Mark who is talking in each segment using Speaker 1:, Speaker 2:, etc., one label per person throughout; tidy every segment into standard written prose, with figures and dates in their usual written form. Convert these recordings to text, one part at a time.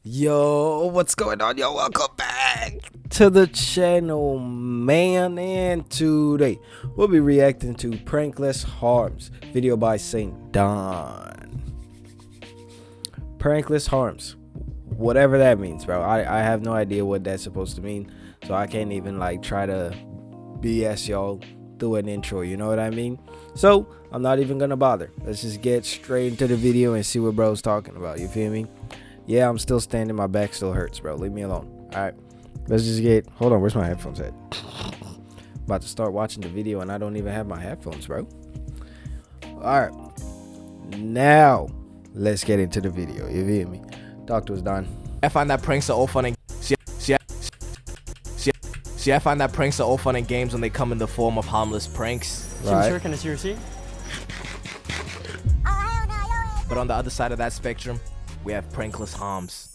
Speaker 1: Yo, what's going on? Yo, welcome back to the channel, man. And today we'll be reacting to Prankless Harms, video by St. Don. Prankless Harms, whatever that means, bro. I have no idea what that's supposed to mean, so I can't even like try to BS y'all through an intro, you know what I mean? So I'm not even gonna bother. Let's just get straight into the video and see what bro's talking about. You feel me? Yeah, I'm still standing. My back still hurts, bro. Leave me alone. All right, let's just get. Hold on, where's my headphones at? About to start watching the video and I don't even have my headphones, bro. All right, now let's get into the video. You feel me? Talk to us, Don.
Speaker 2: I find that pranks are all fun and I find that pranks are all fun and games when they come in the form of harmless pranks.
Speaker 1: Right.
Speaker 3: Sure, can I see your receipt?
Speaker 2: But on the other side of that spectrum, we have prankless harms.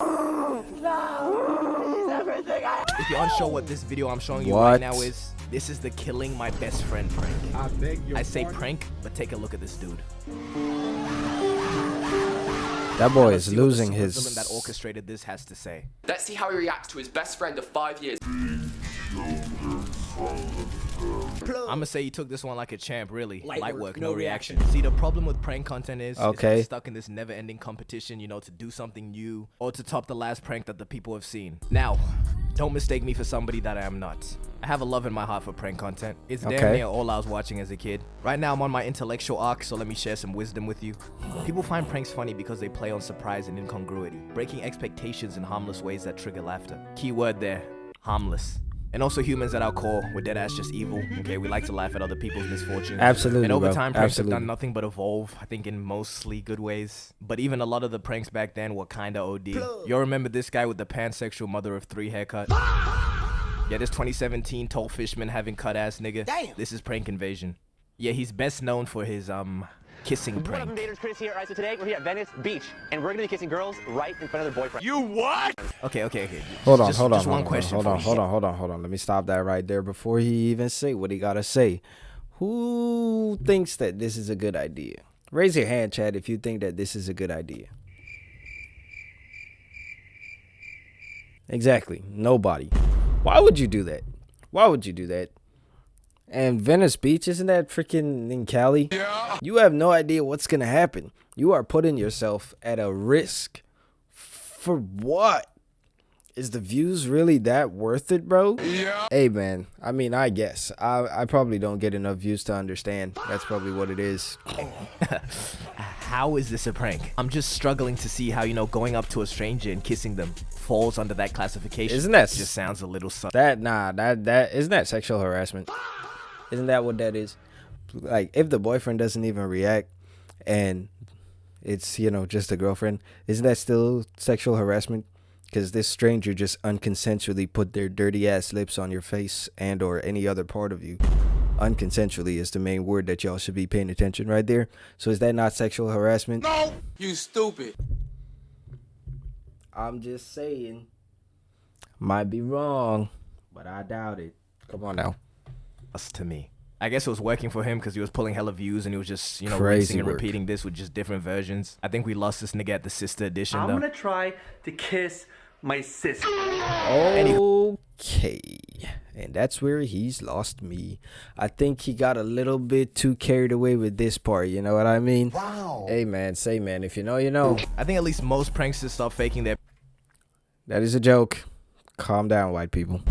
Speaker 2: If you're unsure what this video I'm showing you right now is, this is the killing my best friend prank. I say prank, but take a look at this dude.
Speaker 1: That boy is losing
Speaker 2: villain
Speaker 1: his.
Speaker 2: that orchestrated this has to say.
Speaker 4: Let's see how he reacts to his best friend of 5 years.
Speaker 2: I'ma say he took this one like a champ, really. Light work, no reaction. See, the problem with prank content is it's stuck in this never-ending competition, you know, to do something new or to top the last prank that the people have seen. Now, don't mistake me for somebody that I am not. I have a love in my heart for prank content. It's damn near all I was watching as a kid. Right now, I'm on my intellectual arc, so let me share some wisdom with you. People find pranks funny because they play on surprise and incongruity, breaking expectations in harmless ways that trigger laughter. Key word there, harmless. And also humans at our core, we're dead ass just evil, okay? We like to laugh at other people's misfortunes.
Speaker 1: Absolutely,
Speaker 2: and over
Speaker 1: bro.
Speaker 2: time, pranks
Speaker 1: Absolutely.
Speaker 2: have done nothing but evolve, I think in mostly good ways. But even a lot of the pranks back then were kinda OD. Y'all remember this guy with the pansexual mother of 3 haircut? Yeah, this 2017 tall fishman having cut ass nigga. Damn. This is prank invasion. Yeah, he's best known for his kissing prank.
Speaker 3: What up, invaders? Chris here. Alright, so today we're here at Venice Beach, and we're gonna be kissing girls right in front of their boyfriend.
Speaker 2: You what? Okay.
Speaker 1: Hold on.
Speaker 2: Just one question.
Speaker 1: Hold on. Let me stop that right there before he even say what he gotta say. Who thinks that this is a good idea? Raise your hand, Chad, if you think that this is a good idea. Exactly. Nobody. Why would you do that? Why would you do that? And Venice Beach, isn't that freaking in Cali? Yeah. You have no idea what's gonna happen. You are putting yourself at a risk. For what? Is the views really that worth it, bro? Yeah. Hey, man. I mean, I guess. I probably don't get enough views to understand. That's probably what it is.
Speaker 2: How is this a prank? I'm just struggling to see how, you know, going up to a stranger and kissing them falls under that classification.
Speaker 1: Isn't that
Speaker 2: just sounds a little sus.
Speaker 1: That isn't that sexual harassment? Isn't that what that is? Like, if the boyfriend doesn't even react and it's, you know, just a girlfriend, isn't that still sexual harassment? Because this stranger just unconsensually put their dirty ass lips on your face and or any other part of you. Unconsensually is the main word that y'all should be paying attention right there. So is that not sexual harassment?
Speaker 4: No, you stupid.
Speaker 1: I'm just saying. Might be wrong, but I doubt it. Come on now.
Speaker 2: To me, I guess it was working for him because he was pulling hella views and he was just, you know,
Speaker 1: Crazy
Speaker 2: rinsing and
Speaker 1: work.
Speaker 2: repeating this with just different versions. I think we lost this nigga at the sister edition, though.
Speaker 3: I'm gonna try to kiss my sister.
Speaker 1: Okay. And that's where he's lost me. I think he got a little bit too carried away with this part, you know what I mean? Wow. Hey, man, say, man, if you know, you know.
Speaker 2: I think at least most pranksters start faking their
Speaker 1: That is a joke. Calm down, white people.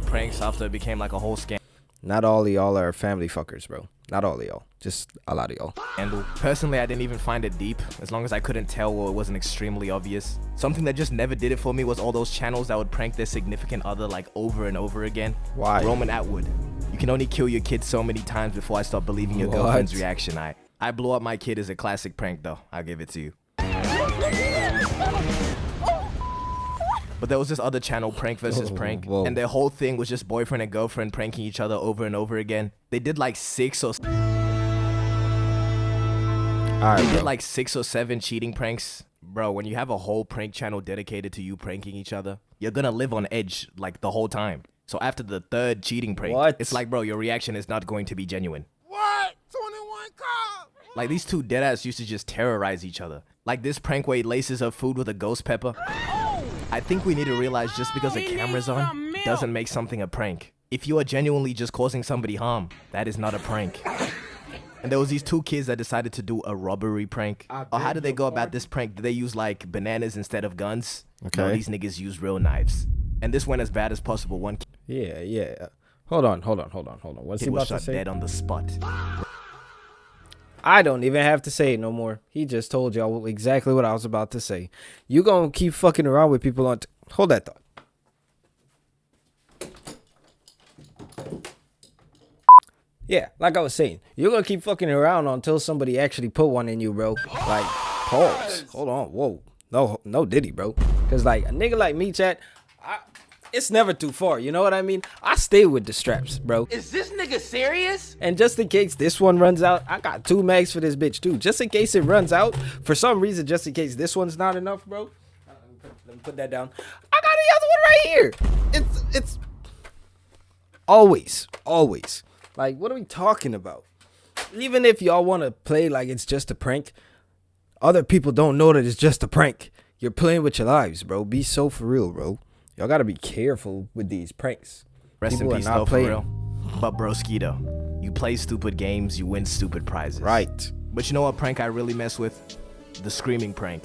Speaker 2: pranks after it became like a whole scam.
Speaker 1: Not all of y'all are family fuckers, bro. Not all of y'all. Just a lot of y'all.
Speaker 2: And personally, I didn't even find it deep, as long as I couldn't tell or it wasn't extremely obvious. Something that just never did it for me was all those channels that would prank their significant other like over and over again.
Speaker 1: Why?
Speaker 2: Roman Atwood. You can only kill your kid so many times before I start believing your girlfriend's reaction. I blew up my kid is a classic prank, though. I'll give it to you. But there was this other channel, Prank versus Prank, and their whole thing was just boyfriend and girlfriend pranking each other over and over again. They did like 6 or 7 cheating pranks. Bro, when you have a whole prank channel dedicated to you pranking each other, you're gonna live on edge like the whole time. So after the 3rd cheating prank, it's like, bro, your reaction is not going to be genuine.
Speaker 4: What? 21 cars.
Speaker 2: Like, these two deadass used to just terrorize each other. Like this prank where he laces her food with a ghost pepper. I think we need to realize just because the camera's on doesn't make something a prank. If you are genuinely just causing somebody harm, that is not a prank. And there was these two kids that decided to do a robbery prank. Or how did they go about this prank? Did they use like bananas instead of guns?
Speaker 1: Okay.
Speaker 2: No, these niggas used real knives. And this went as bad as possible. One kid
Speaker 1: Yeah. Hold on. What's he
Speaker 2: was
Speaker 1: about to
Speaker 2: shot
Speaker 1: say?
Speaker 2: dead on the spot.
Speaker 1: I don't even have to say it no more. He just told y'all exactly what I was about to say. You gonna keep fucking around with people on... Hold that thought. Yeah, like I was saying, you're gonna keep fucking around until somebody actually put one in you, bro. Like, pause. Hold on. Whoa. No diddy, bro. Because, like, a nigga like me, chat, it's never too far. You know what I mean? I stay with the straps, bro.
Speaker 4: Is this nigga serious?
Speaker 1: And just in case this one runs out, I got 2 mags for this bitch, too. Just in case it runs out, for some reason, just in case this one's not enough, bro. Let me put that down. I got the other one right here. It's always. Like, what are we talking about? Even if y'all want to play like it's just a prank, other people don't know that it's just a prank. You're playing with your lives, bro. Be so for real, bro. Y'all got to be careful with these pranks.
Speaker 2: Rest
Speaker 1: People
Speaker 2: in
Speaker 1: are
Speaker 2: peace,
Speaker 1: not
Speaker 2: though,
Speaker 1: playing.
Speaker 2: for real. But broskito, you play stupid games, you win stupid prizes.
Speaker 1: Right.
Speaker 2: But you know what prank I really mess with? The screaming prank.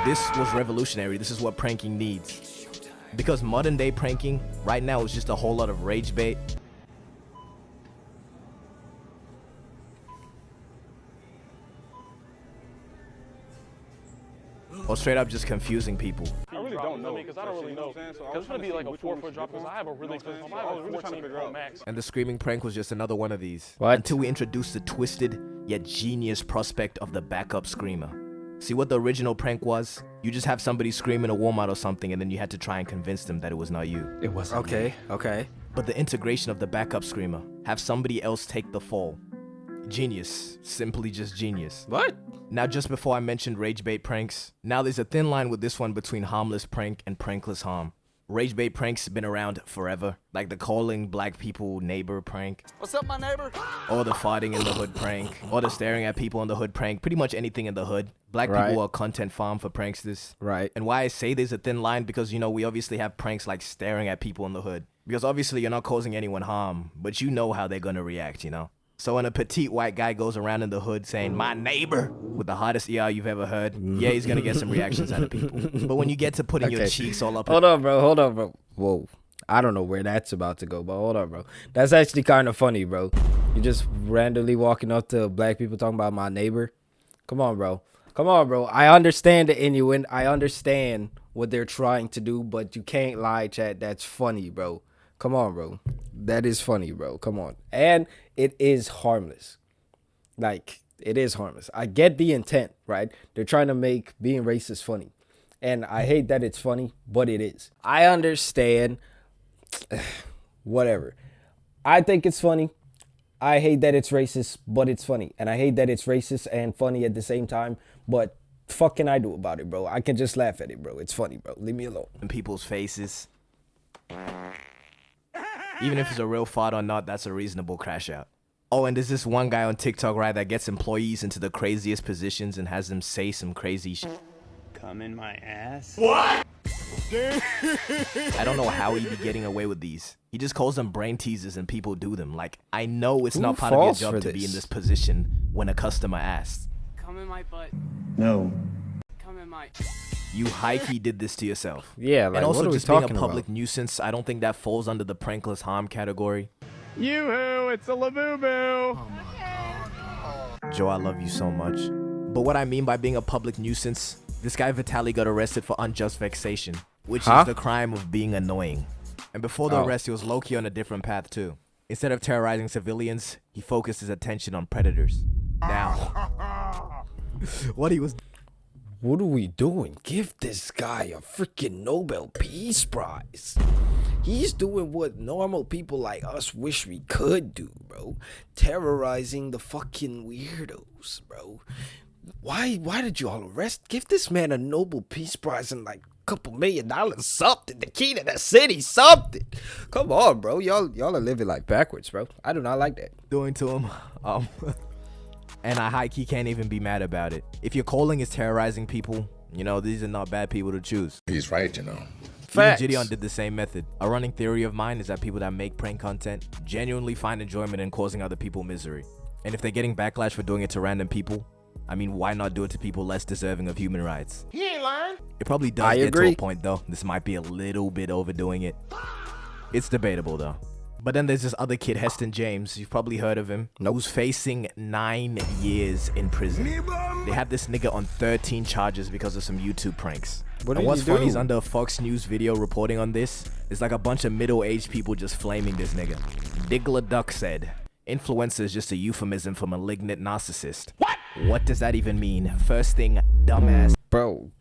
Speaker 2: This was revolutionary. This is what pranking needs. Because modern day pranking right now is just a whole lot of rage bait. Or straight up just confusing people.
Speaker 5: I really don't know because I don't really know. Because it's gonna be like a 4-foot drop because I have a really close. I was really trying to figure out max.
Speaker 2: And the screaming prank was just another one of these.
Speaker 1: What?
Speaker 2: Until we introduced the twisted yet genius prospect of the backup screamer. See what the original prank was? You just have somebody scream in a Walmart or something and then you had to try and convince them that it was not you.
Speaker 6: It wasn't.
Speaker 1: Okay.
Speaker 2: But the integration of the backup screamer, have somebody else take the fall. Genius. Simply just genius.
Speaker 1: What?
Speaker 2: Now, just before I mentioned rage bait pranks, now there's a thin line with this one between harmless prank and prankless harm. Rage bait pranks been around forever, like the calling black people neighbor prank.
Speaker 7: What's up, my neighbor?
Speaker 2: Or the farting in the hood prank, or the staring at people in the hood prank, pretty much anything in the hood. Black
Speaker 1: Right.
Speaker 2: people are content farm for pranksters.
Speaker 1: Right.
Speaker 2: And why I say there's a thin line, because, you know, we obviously have pranks like staring at people in the hood. Because obviously you're not causing anyone harm, but you know how they're gonna react, you know? So when a petite white guy goes around in the hood saying, "My neighbor," with the hottest ER you've ever heard, yeah, he's gonna get some reactions out of people. But when you get to putting your cheeks all up...
Speaker 1: Hold on, bro. Whoa. I don't know where that's about to go, but hold on, bro. That's actually kind of funny, bro. You're just randomly walking up to black people talking about my neighbor. Come on, bro. I understand the innuendo. I understand what they're trying to do, but you can't lie, chat. That's funny, bro. Come on, bro. That is funny, bro. Come on. And it is harmless. Like, it is harmless. I get the intent, right? They're trying to make being racist funny. And I hate that it's funny, but it is. I understand. Whatever. I think it's funny. I hate that it's racist, but it's funny. And I hate that it's racist and funny at the same time. But fuck can I do about it, bro? I can just laugh at it, bro. It's funny, bro. Leave me alone.
Speaker 2: in people's faces. Even if it's a real fart or not, that's a reasonable crash out. Oh, and there's this one guy on TikTok, right, that gets employees into the craziest positions and has them say some crazy shit.
Speaker 8: Come in my ass?
Speaker 2: I don't know how he'd be getting away with these. He just calls them brain teasers and people do them. Like, I know it's not part of your
Speaker 1: falls
Speaker 2: job
Speaker 1: for
Speaker 2: to be in
Speaker 1: this?
Speaker 2: this position when a customer asks.
Speaker 7: Come in my butt.
Speaker 8: No.
Speaker 7: Come in my...
Speaker 2: You high-key did this to yourself.
Speaker 1: Yeah, like,
Speaker 2: and also
Speaker 1: what are we
Speaker 2: just being a
Speaker 1: talking
Speaker 2: public
Speaker 1: about?
Speaker 2: nuisance, I don't think that falls under the prankless harm category.
Speaker 5: Yoo-hoo, it's a Labubu.
Speaker 2: Joe, I love you so much. But what I mean by being a public nuisance, this guy Vitaly got arrested for unjust vexation, which is the crime of being annoying. And before the arrest, he was low-key on a different path too. Instead of terrorizing civilians, he focused his attention on predators. Now, what he was...
Speaker 1: What are we doing? Give this guy a freaking Nobel Peace Prize. He's doing what normal people like us wish we could do, bro. Terrorizing the fucking weirdos, bro. Why did you all arrest? Give this man a Nobel Peace Prize and like a couple $1 million, something. The key to the city, something. Come on, bro. Y'all are living like backwards, bro. I do not like that.
Speaker 2: doing to him. And I high-key can't even be mad about it. If your calling is terrorizing people, you know, these are not bad people to choose.
Speaker 6: He's right, you know.
Speaker 1: Facts.
Speaker 2: Even Gideon did the same method. A running theory of mine is that people that make prank content genuinely find enjoyment in causing other people misery. And if they're getting backlash for doing it to random people, I mean, why not do it to people less deserving of human rights?
Speaker 4: He ain't lying.
Speaker 2: It probably does get to a point, though. This might be a little bit overdoing it. It's debatable, though. But then there's this other kid, Heston James. You've probably heard of him.
Speaker 1: Nope.
Speaker 2: Who's facing 9 years in prison. They have this nigga on 13 charges because of some YouTube pranks. And what's funny is under a Fox News video reporting on this, it's like a bunch of middle-aged people just flaming this nigga. Diggler Duck said, influencer is just a euphemism for malignant narcissist. What does that even mean? First thing, dumbass.
Speaker 1: Bro.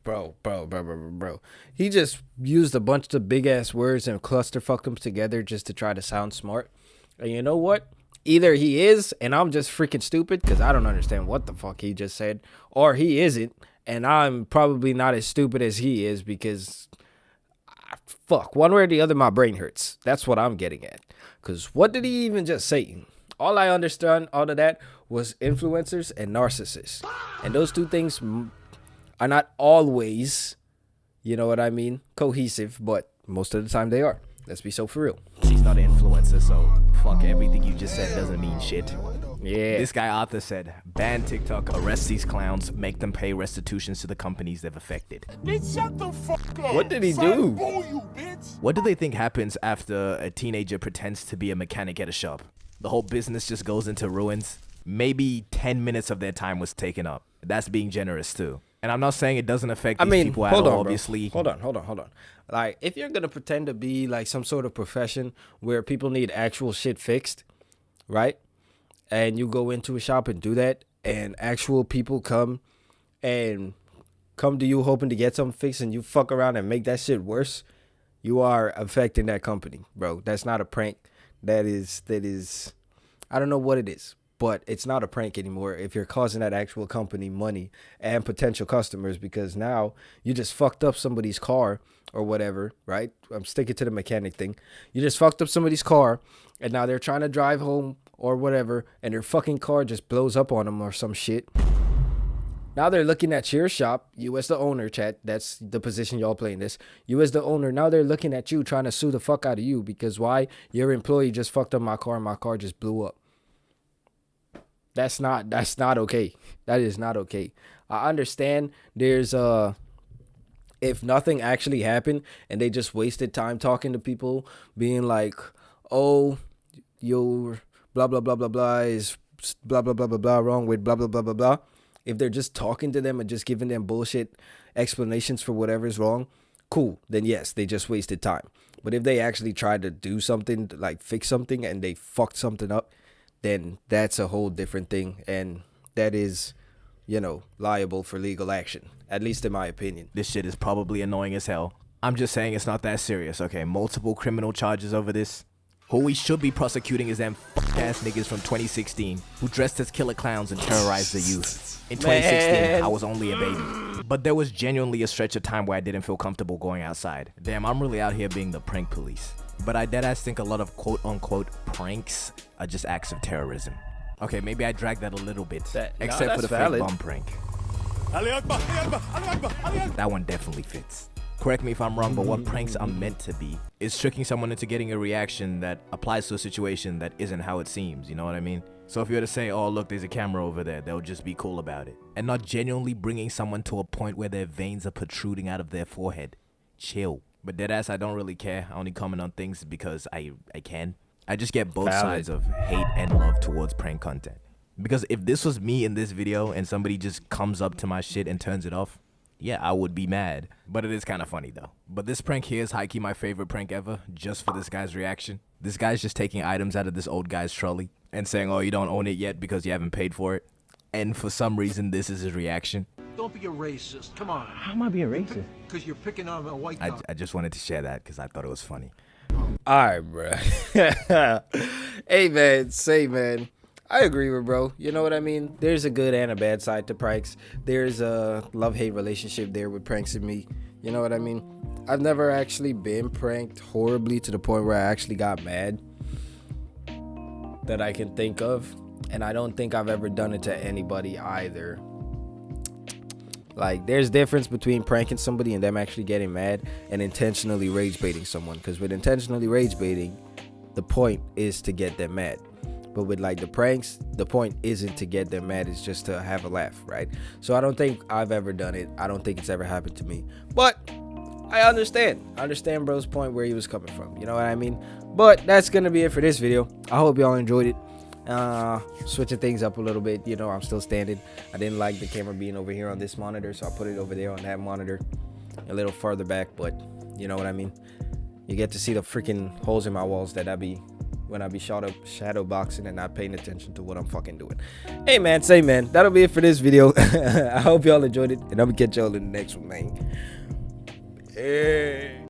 Speaker 1: He just used a bunch of big ass words and clusterfucked them together just to try to sound smart. And you know what? Either he is, and I'm just freaking stupid because I don't understand what the fuck he just said, or he isn't, and I'm probably not as stupid as he is because, fuck, one way or the other, my brain hurts. That's what I'm getting at. Because what did he even just say? All I understand out of that was influencers and narcissists. And those two things are not always, you know what I mean, cohesive, but most of the time they are. Let's be so for real.
Speaker 2: She's not an influencer, so fuck everything you just said doesn't mean shit.
Speaker 1: Yeah.
Speaker 2: This guy Arthur said, ban TikTok, arrest these clowns, make them pay restitutions to the companies they've affected.
Speaker 6: Bitch, shut the fuck up.
Speaker 1: What did he do?
Speaker 6: You, bitch.
Speaker 2: What do they think happens after a teenager pretends to be a mechanic at a shop? The whole business just goes into ruins. Maybe 10 minutes of their time was taken up. That's being generous too. And I'm not saying it doesn't affect these people at all, obviously.
Speaker 1: Hold on. Like, if you're going to pretend to be like some sort of profession where people need actual shit fixed, right? And you go into a shop and do that, and actual people come to you hoping to get something fixed, and you fuck around and make that shit worse, you are affecting that company, bro. That's not a prank. That is, I don't know what it is, but it's not a prank anymore if you're causing that actual company money and potential customers, because now you just fucked up somebody's car or whatever, right? I'm sticking to the mechanic thing. You just fucked up somebody's car, and now they're trying to drive home or whatever, and their fucking car just blows up on them or some shit. Now they're looking at your shop, you as the owner, chat. That's the position y'all playing this. You as the owner, now they're looking at you trying to sue the fuck out of you because why? Your employee just fucked up my car and my car just blew up. That's not okay. That is not okay. I understand there's if nothing actually happened and they just wasted time talking to people being like, oh, your blah blah blah blah blah is blah blah blah blah blah wrong with blah blah blah blah blah. If they're just talking to them and just giving them bullshit explanations for whatever's wrong, cool. Then yes, they just wasted time. But if they actually tried to do something, like fix something, and they fucked something up, then that's a whole different thing. And that is, you know, liable for legal action, at least in my opinion.
Speaker 2: This shit is probably annoying as hell. I'm just saying it's not that serious, okay? Multiple criminal charges over this. Who we should be prosecuting is them ass niggas from 2016 who dressed as killer clowns and terrorized the youth. In 2016, I was only a baby. But there was genuinely a stretch of time where I didn't feel comfortable going outside. Damn, I'm really out here being the prank police. But I deadass think a lot of quote-unquote pranks are just acts of terrorism. Okay, maybe I dragged that a little bit. Except for the fake bomb prank. That one definitely fits. Correct me if I'm wrong, but what pranks are meant to be is tricking someone into getting a reaction that applies to a situation that isn't how it seems, you know what I mean? So if you were to say, oh look, there's a camera over there, they'll just be cool about it. And not genuinely bringing someone to a point where their veins are protruding out of their forehead. Chill. But deadass, I don't really care. I only comment on things because I can. I just get both sides of hate and love towards prank content. Because if this was me in this video and somebody just comes up to my shit and turns it off, yeah, I would be mad. But it is kind of funny though. But this prank here is high-key my favorite prank ever, just for this guy's reaction. This guy's just taking items out of this old guy's trolley and saying, oh, you don't own it yet because you haven't paid for it. And for some reason, this is his reaction.
Speaker 9: Don't be a racist. Come on.
Speaker 4: How am I being racist?
Speaker 9: Because you're picking on a white guy.
Speaker 2: I just wanted to share that because I thought it was funny.
Speaker 1: All right, bro. Hey, man. Say, man. I agree with bro. You know what I mean? There's a good and a bad side to pranks. There's a love-hate relationship there with pranks and me. You know what I mean? I've never actually been pranked horribly to the point where I actually got mad that I can think of. And I don't think I've ever done it to anybody either. Like, there's difference between pranking somebody and them actually getting mad and intentionally rage baiting someone. Because with intentionally rage baiting, the point is to get them mad. But with like the pranks, the point isn't to get them mad, it's just to have a laugh, right? So I don't think I've ever done it. I don't think it's ever happened to me. But I understand bro's point where he was coming from. You know what I mean? But that's gonna be it for this video. I hope y'all enjoyed it. Switching things up a little bit. You know, I'm still standing. I didn't like the camera being over here on this monitor, so I put it over there on that monitor, a little farther back. But you know what I mean? You get to see the freaking holes in my walls that I be when I be shadow boxing and not paying attention to what I'm fucking doing. Hey man, say man, that'll be it for this video. I hope y'all enjoyed it, and I'm gonna catch y'all in the next one, man. Hey.